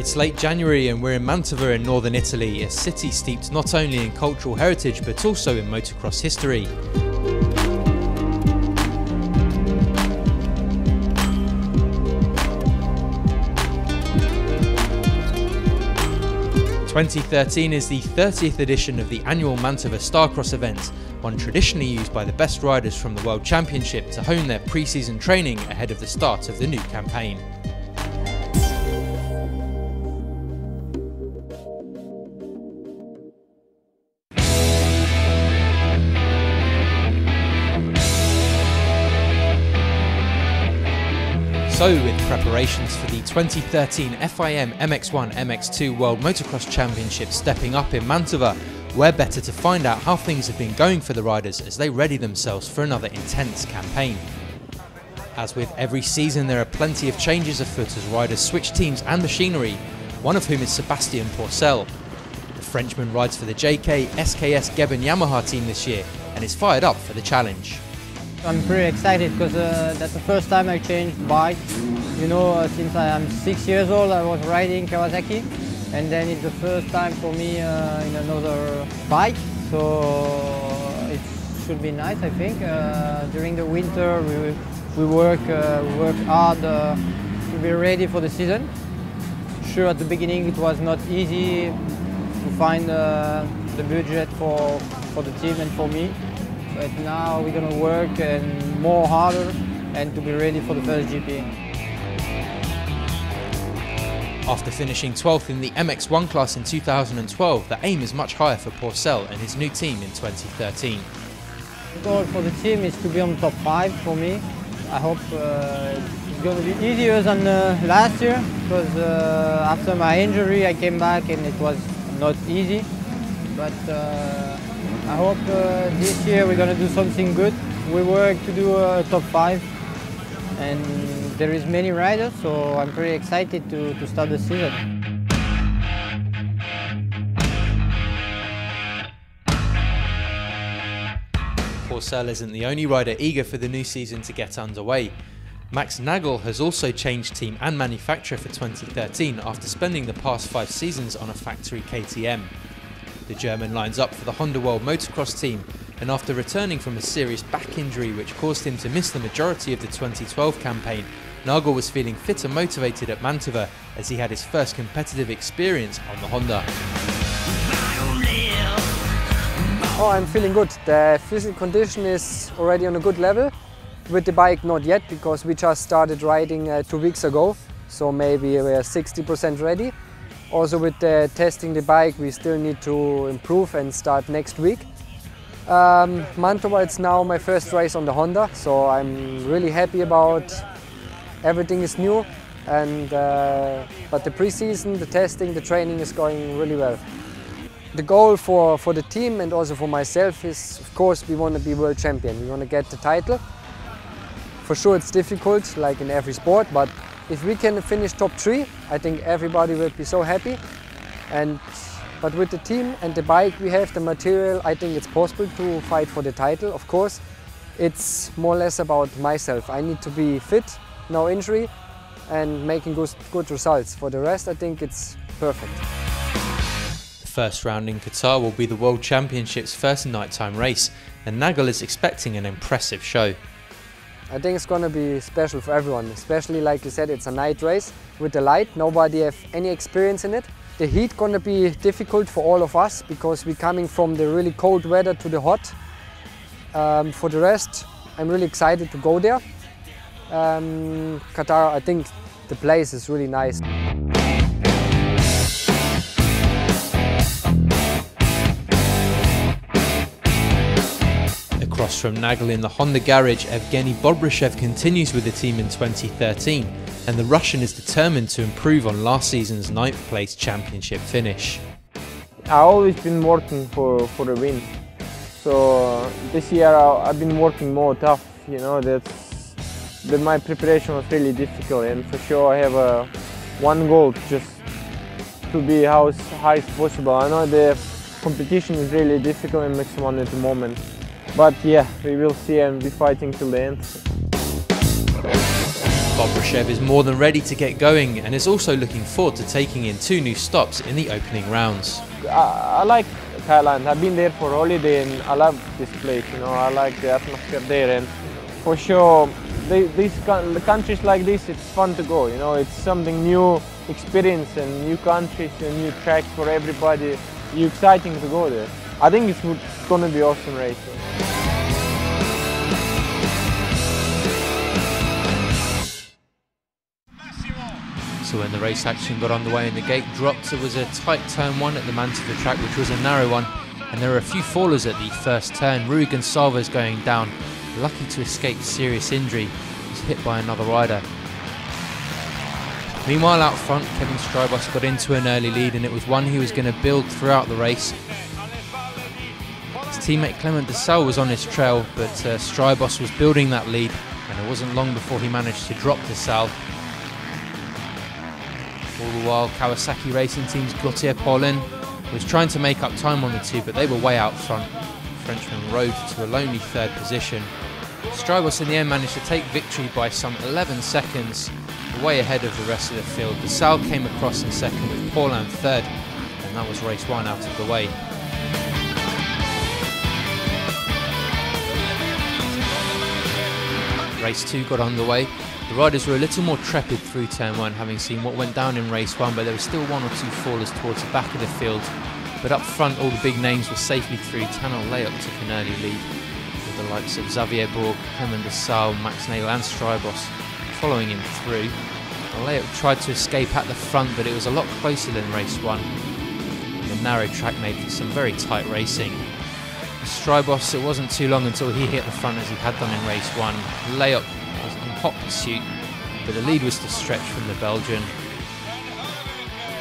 It's late January and we're in Mantova in northern Italy, a city steeped not only in cultural heritage but also in motocross history. "2013 is the 30th edition of the annual Mantova Starcross event, one traditionally used by the best riders from the World Championship to hone their pre-season training ahead of the start of the new campaign. So, with preparations for the 2013 FIM MX1 MX2 World Motocross Championship stepping up in Mantova, where better to find out how things have been going for the riders as they ready themselves for another intense campaign. As with every season, there are plenty of changes afoot as riders switch teams and machinery, one of whom is Sebastian Pourcel. The Frenchman rides for the JK SKS Geben Yamaha team this year and is fired up for the challenge. I'm pretty excited because that's the first time I changed bike. You know, since I am 6 years old I was riding Kawasaki, and then it's the first time for me in another bike, so it should be nice, I think. During the winter we work hard to be ready for the season. Sure, at the beginning it was not easy to find the budget for the team and for me. But now we're going to work and more harder and to be ready for the first GP. After finishing 12th in the MX1 class in 2012, the aim is much higher for Pourcel and his new team in 2013. The goal for the team is to be on top 5 for me. I hope it's going to be easier than last year, because after my injury I came back and it was not easy. But I hope this year we're going to do something good. We work to do a top 5, and there is many riders, so I'm pretty excited to start the season. Pourcel isn't the only rider eager for the new season to get underway. Max Nagl has also changed team and manufacturer for 2013 after spending the past 5 seasons on a factory KTM. The German lines up for the Honda World Motocross team, and after returning from a serious back injury which caused him to miss the majority of the 2012 campaign, Nagl was feeling fit and motivated at Mantova as he had his first competitive experience on the Honda. Oh, I'm feeling good. The physical condition is already on a good level. With the bike not yet, because we just started riding 2 weeks ago, so maybe we are 60% ready. Also with testing the bike we still need to improve and start next week. Mantova, it's now my first race on the Honda, so I'm really happy about everything is new, and but the pre-season, the testing, the training is going really well. The goal for the team and also for myself is, of course, we want to be world champion. We want to get the title. For sure it's difficult, like in every sport, but if we can finish top 3, I think everybody will be so happy. But with the team and the bike we have, the material, I think it's possible to fight for the title. Of course, it's more or less about myself. I need to be fit, no injury, and making good results. For the rest, I think it's perfect. The first round in Qatar will be the World Championship's first nighttime race, and Nagl is expecting an impressive show. I think it's going to be special for everyone, especially like you said, it's a night race with the light. Nobody have any experience in it. The heat going to be difficult for all of us because we're coming from the really cold weather to the hot. For the rest, I'm really excited to go there. Qatar, I think the place is really nice. Across from Nagl in the Honda garage, Evgeny Bobryshev continues with the team in 2013, and the Russian is determined to improve on last season's 9th place championship finish. I've always been working for the win, so this year I've been working more tough. You know, my preparation was really difficult, and for sure I have one goal, just to be as high as possible. I know the competition is really difficult in MX1 at the moment. But yeah, we will see and be fighting till the end. Bobryshev is more than ready to get going and is also looking forward to taking in 2 new stops in the opening rounds. I like Thailand. I've been there for holiday and I love this place, you know. I like the atmosphere there, and for sure these countries like this, it's fun to go, you know. It's something new experience and new countries and new tracks for everybody. It's exciting to go there. I think it's going to be awesome racing. So when the race action got underway and the gate dropped, it was a tight turn 1 at the Mantova track, which was a narrow one, and there were a few fallers at the first turn. Rui Gonçalves going down, lucky to escape serious injury, he was hit by another rider. Meanwhile out front, Kevin Strybos got into an early lead, and it was one he was going to build throughout the race. His teammate Clement de Sal was on his trail, but Strybos was building that lead, and it wasn't long before he managed to drop de Sal. All the while, Kawasaki Racing Team's Gauthier Paulin was trying to make up time on the 2, but they were way out front. The Frenchman rode to a lonely 3rd position. Strybos in the end managed to take victory by some 11 seconds, way ahead of the rest of the field. De Sal came across in 2nd with Paulin 3rd, and that was race 1 out of the way. Race 2 got underway. The riders were a little more trepid through turn 1, having seen what went down in race 1, but there were still 1 or 2 fallers towards the back of the field. But up front, all the big names were safely through. Tanner Layup took an early lead, with the likes of Xavier Borg, Clement de Sal, Max Nagl and Strybos following him through. Layup tried to escape at the front, but it was a lot closer than race 1. The narrow track made for some very tight racing. Strybos, it wasn't too long until he hit the front as he had done in race 1. Layup was in hot pursuit, but the lead was to stretch from the Belgian.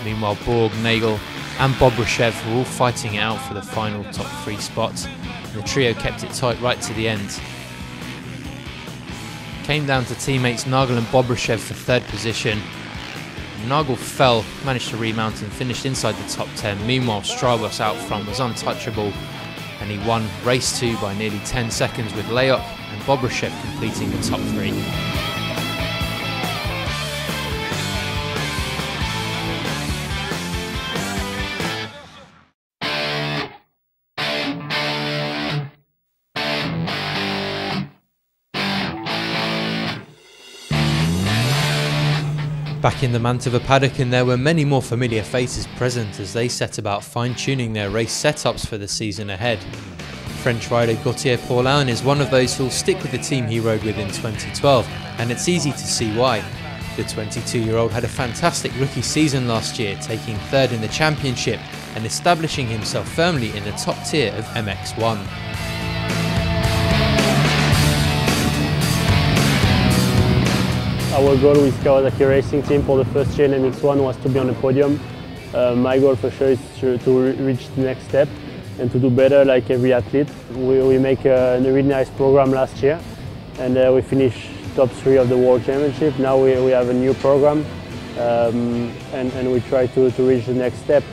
Meanwhile, Borg, Nagl and Bobryshev were all fighting it out for the final top 3 spots. The trio kept it tight right to the end. Came down to teammates Nagl and Bobryshev for 3rd position. Nagl fell, managed to remount and finished inside the top 10. Meanwhile, Strybos out front was untouchable, and he won race 2 by nearly 10 seconds, with Layup and Bobryshev completing the top 3. Back in the Mantova paddock, and there were many more familiar faces present as they set about fine-tuning their race setups for the season ahead. French rider Gauthier Paulin is one of those who'll stick with the team he rode with in 2012, and it's easy to see why. The 22-year-old had a fantastic rookie season last year, taking 3rd in the championship and establishing himself firmly in the top tier of MX1. Our goal with Kawasaki Racing Team for the first year in MX1 was to be on the podium. My goal for sure is to reach the next step and to do better like every athlete. We make a really nice program last year, and we finished top 3 of the World Championship. Now we have a new program, and we try to reach the next step.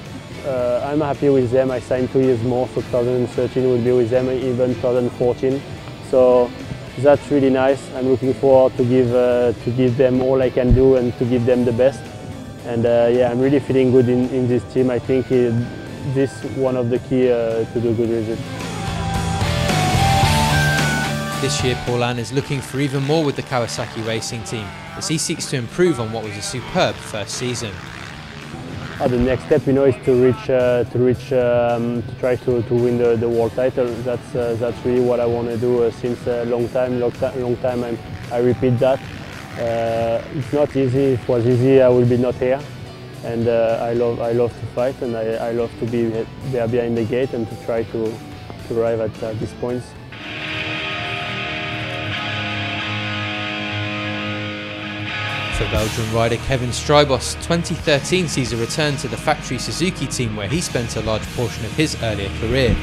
I'm happy with them. I signed 2 years more, so 2013 will be with them, even 2014. So that's really nice. I'm looking forward to give them all I can do and to give them the best. And yeah, I'm really feeling good in this team. I think this is one of the key to do good results. This year, Paulin is looking for even more with the Kawasaki Racing Team as he seeks to improve on what was a superb first season. The next step, is to try to win the world title. That's really what I want to do since a long time. And I repeat that. It's not easy. If it was easy, I would be not here. And I love to fight, and I love to be there behind the gate and to try to arrive at these points. For Belgian rider Kevin Strybos, 2013 sees a return to the factory Suzuki team where he spent a large portion of his earlier career.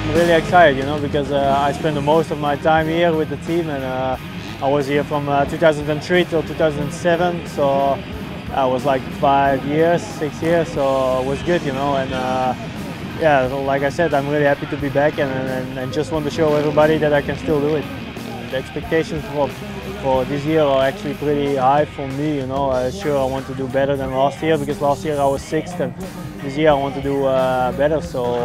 I'm really excited, because I spent the most of my time here with the team, and I was here from 2003 till 2007, so I was like 5 years, 6 years, so it was good, and yeah, like I said, I'm really happy to be back and just want to show everybody that I can still do it. The expectations for this year are actually pretty high for me. You know, sure I want to do better than last year, because last year I was 6th, and this year I want to do better. So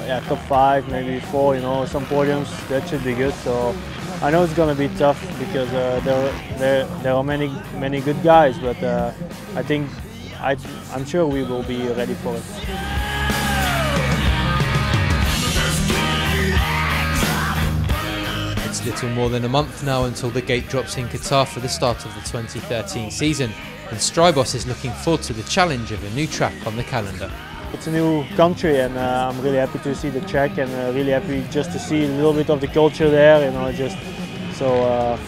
yeah, top 5, maybe 4. You know, some podiums, that should be good. So I know it's going to be tough, because there are many good guys, but I think I'm sure we will be ready for it. It's little more than a month now until the gate drops in Qatar for the start of the 2013 season, and Starcross is looking forward to the challenge of a new track on the calendar. It's a new country, and I'm really happy to see the track, and really happy just to see a little bit of the culture there. You know, just so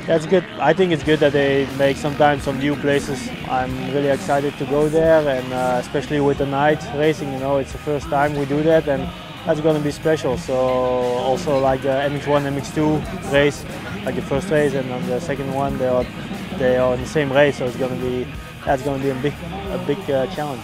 that's good. I think it's good that they make sometimes some new places. I'm really excited to go there, and especially with the night racing. You know, it's the first time we do that, and that's going to be special. So also like the MX1, MX2 race, like the first race, and on the second one they are in the same race. So it's going to be a big challenge.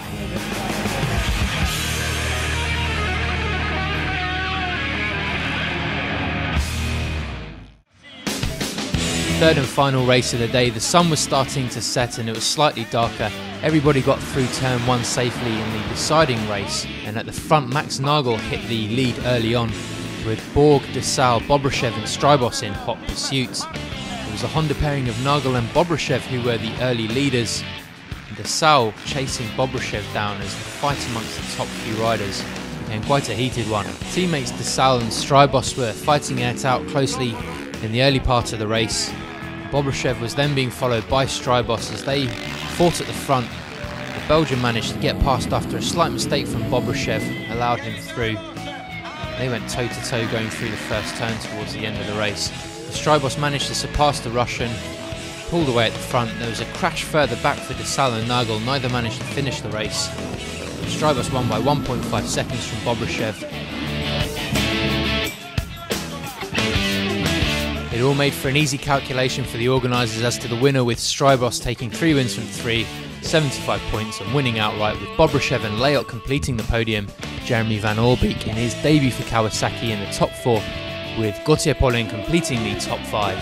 Third and final race of the day, the sun was starting to set and it was slightly darker. Everybody got through turn 1 safely in the deciding race, and at the front Max Nagl hit the lead early on, with Borg, de Salle, Bobryshev and Starcross in hot pursuit. It was a Honda pairing of Nagl and Bobryshev who were the early leaders, and de Salle chasing Bobryshev down as the fight amongst the top few riders became quite a heated one. Teammates de Salle and Starcross were fighting it out closely in the early part of the race. Bobryshev was then being followed by Starcross as they fought at the front. The Belgian managed to get past after a slight mistake from Bobryshev allowed him through. They went toe-to-toe going through the first turn towards the end of the race. Starcross managed to surpass the Russian, pulled away at the front. There was a crash further back for de Salle and Nagl. Neither managed to finish the race. Starcross won by 1.5 seconds from Bobryshev. It all made for an easy calculation for the organisers as to the winner, with Starcross taking 3 wins from 3, 75 points, and winning outright, with Bobryshev and Layot completing the podium. Jeremy Van Orbeek in his debut for Kawasaki in the top 4, with Gauthier Paulin completing the top 5.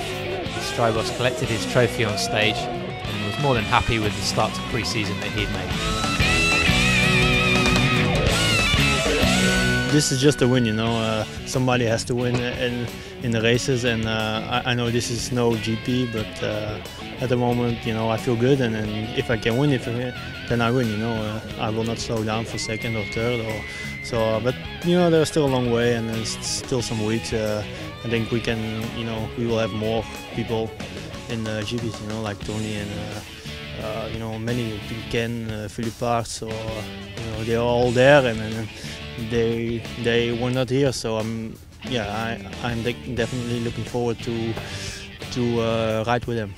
Starcross collected his trophy on stage and was more than happy with the start to pre-season that he'd made. This is just a win, you know. Somebody has to win in the races, and I know this is no GP, but at the moment, you know, I feel good, and if I can win, then I win. You know, I will not slow down for second or third, or so. But you know, there's still a long way, and there's still some weeks. I think we can, you know, we will have more people in the GPs, you know, like Tony and you know, many, Ken, Philippe, so you know, they are all there, and they were not here, so I'm definitely looking forward to ride with them.